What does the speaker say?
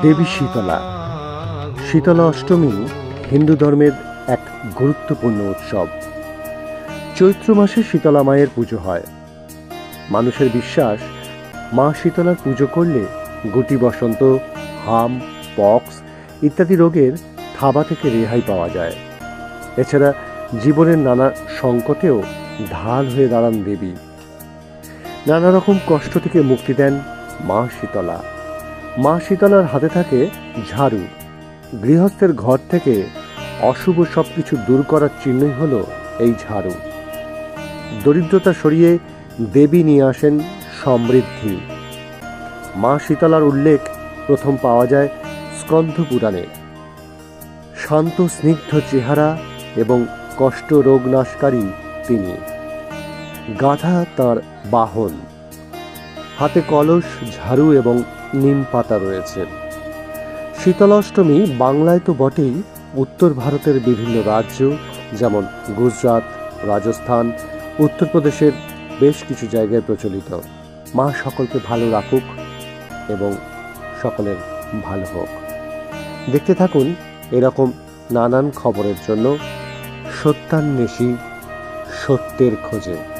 দেবী শীতলা। শীতলা অষ্টমী হিন্দু ধর্মের এক গুরুত্বপূর্ণ উৎসব। চৈত্র মাসে শীতলা মায়ের পুজো হয়। মানুষের বিশ্বাস, মা শীতলার পুজো করলে গুটি বসন্ত, হাম, পক্স ইত্যাদি রোগের থাবা থেকে রেহাই পাওয়া যায়। এছাড়া জীবনের নানা সংকটেও ঢাল হয়ে দাঁড়ান দেবী। নানা রকম কষ্ট থেকে মুক্তি দেন মা শীতলা। মা শীতলার হাতে থাকে ঝাড়ু। গৃহস্থের ঘর থেকে অশুভ সবকিছু দূর করার চিহ্নই হলো এই ঝাড়ু। দরিদ্রতা সরিয়ে দেবী নিয়ে আসেন সমৃদ্ধি। মা শীতলার উল্লেখ প্রথম পাওয়া যায় স্কন্ধ পুরাণে। শান্ত স্নিগ্ধ চেহারা এবং কষ্ট রোগ নাশকারী তিনি। গাধা তাঁর বাহন। হাতে কলস, ঝাড়ু এবং নিম পাতা রয়েছে। শীতলাষ্টমী বাংলায় তো বটেই, উত্তর ভারতের বিভিন্ন রাজ্য যেমন গুজরাট, রাজস্থান, উত্তরপ্রদেশের বেশ কিছু জায়গায় প্রচলিত। মা সকলকে ভালো রাখুক এবং সকলের ভালো হোক। দেখতে থাকুন এরকম নানান খবরের জন্য সত্যান্বেষী, সত্যের খোঁজে।